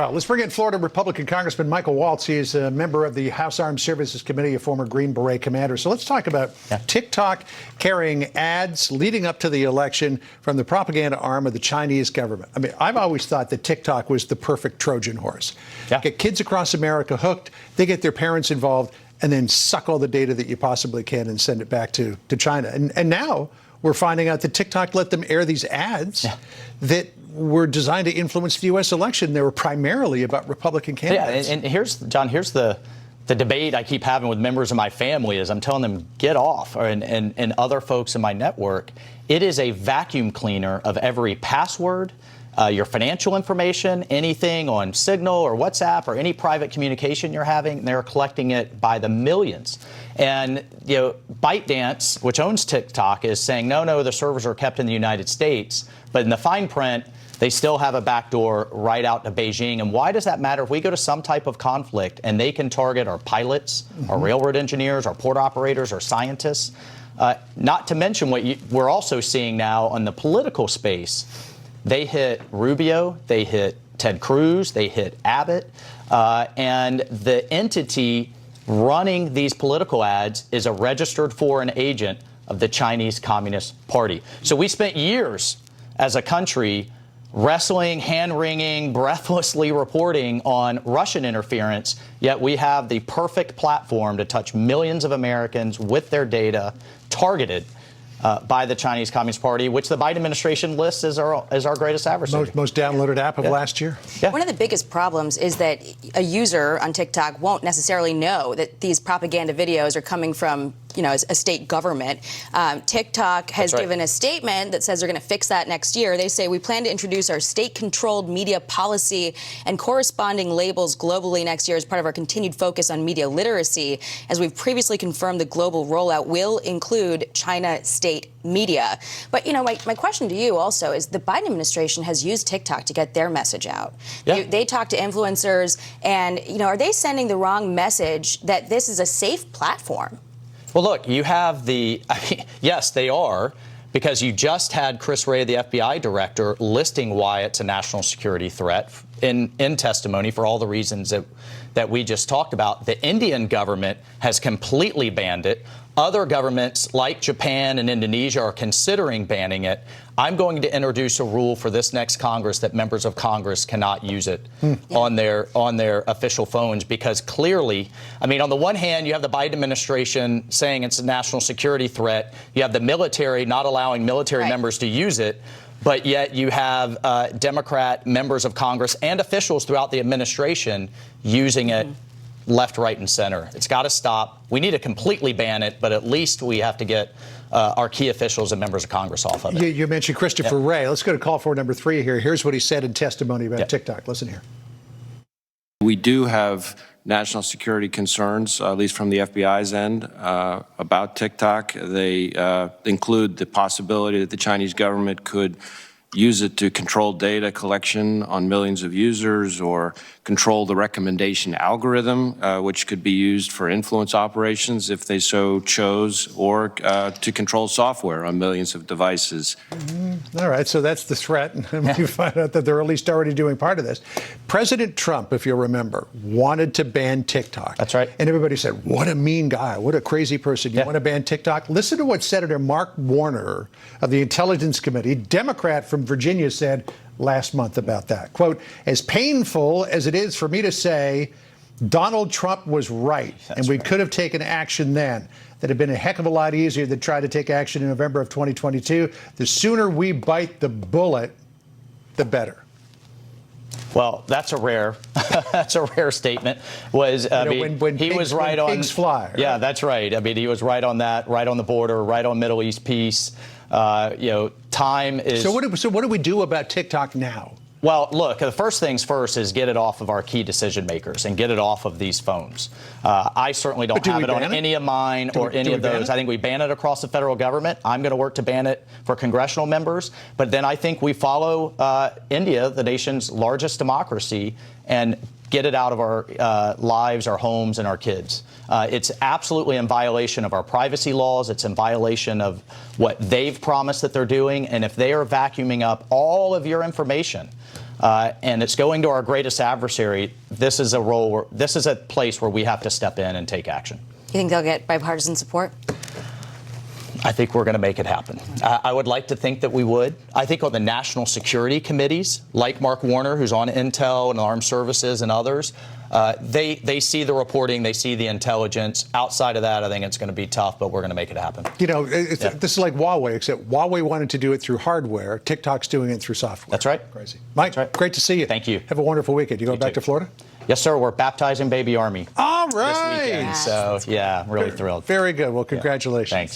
Well, let's bring in Florida Republican Congressman Michael Waltz. He is a member of the House Armed Services Committee, a former Green Beret commander. So let's talk about TikTok carrying ads leading up to the election from the propaganda arm of the Chinese government. I mean, I've always thought that TikTok was the perfect Trojan horse. Get kids across America hooked, they get their parents involved, and then suck all the data that you possibly can and send it back to China. And now we're finding out that TikTok let them air these ads that were designed to influence the U.S. election. They were primarily about Republican candidates. Yeah, and here's the debate I keep having with members of my family is I'm telling them, get off, and other folks in my network. It is a vacuum cleaner of every password, your financial information, anything on Signal or WhatsApp or any private communication you're having. They're collecting it by the millions. And, ByteDance, which owns TikTok, is saying, no, the servers are kept in the United States. But in the fine print, they still have a backdoor right out to Beijing. And why does that matter? If we go to some type of conflict and they can target our pilots, our railroad engineers, our port operators, our scientists, not to mention what we're also seeing now on the political space. They hit Rubio, they hit Ted Cruz, they hit Abbott, and the entity running these political ads is a registered foreign agent of the Chinese Communist Party. So we spent years as a country wrestling, hand-wringing, breathlessly reporting on Russian interference, yet we have the perfect platform to touch millions of Americans with their data targeted by the Chinese Communist Party, which the Biden administration lists as our greatest adversary. Most downloaded app of last year. One of the biggest problems is that a user on TikTok won't necessarily know that these propaganda videos are coming from a state government. TikTok has given a statement that says they're going to fix that next year. They say we plan to introduce our state-controlled media policy and corresponding labels globally next year as part of our continued focus on media literacy. As we've previously confirmed, the global rollout will include China state media. But, my question to you also is the Biden administration has used TikTok to get their message out. They talk to influencers and, are they sending the wrong message that this is a safe platform? Well, look, you have yes, they are, because you just had Chris Wray, the FBI director, listing why it's a national security threat in testimony for all the reasons that we just talked about. The Indian government has completely banned it. Other governments like Japan and Indonesia are considering banning it. I'm going to introduce a rule for this next Congress that members of Congress cannot use it on their official phones, because clearly, on the one hand, you have the Biden administration saying it's a national security threat. You have the military not allowing military members to use it. But yet you have Democrat members of Congress and officials throughout the administration using it left, right, and center. It's got to stop. We need to completely ban it, but at least we have to get our key officials and members of Congress off of it. You mentioned Christopher Wray. Let's go to call for number 3 here. Here's what he said in testimony about TikTok. Listen here. We do have national security concerns, at least from the FBI's end, about TikTok. They include the possibility that the Chinese government could use it to control data collection on millions of users, or control the recommendation algorithm, which could be used for influence operations if they so chose, or to control software on millions of devices. All right, so that's the threat. And we find out that they're at least already doing part of this. President Trump, if you'll remember, wanted to ban TikTok. That's right. And everybody said, what a mean guy, what a crazy person. You want to ban TikTok? Listen to what Senator Mark Warner of the Intelligence Committee, Democrat from Virginia, said last month about that. Quote, as painful as it is for me to say, Donald Trump was right, and we could have taken action then. That had been a heck of a lot easier than try to take action in November of 2022. The sooner we bite the bullet, the better. Well, that's a rare statement. He was right on pigs fly. Right? Yeah, that's right. He was right on that, right on the border, right on Middle East peace. Time is. So what do we do about TikTok now? Well, look, the first things first is get it off of our key decision makers and get it off of these phones. I certainly don't have it on any of mine or any of those. I think we ban it across the federal government. I'm going to work to ban it for congressional members. But then I think we follow India, the nation's largest democracy, and get it out of our lives, our homes, and our kids. It's absolutely in violation of our privacy laws. It's in violation of what they've promised that they're doing. And if they are vacuuming up all of your information, and it's going to our greatest adversary. This is a place where we have to step in and take action. You think they'll get bipartisan support? I think we're going to make it happen. I would like to think that we would. I think on the national security committees, like Mark Warner, who's on Intel and Armed Services and others, they see the reporting, they see the intelligence. Outside of that, I think it's going to be tough, but we're going to make it happen. You know, this is like Huawei, except Huawei wanted to do it through hardware. TikTok's doing it through software. That's right. Crazy. Mike, That's right. Great to see you. Thank you. Have a wonderful weekend. You going back to Florida? Yes, sir. We're baptizing Baby Army All this right. weekend. So, yeah, really thrilled. Very good. Well, congratulations. Thanks.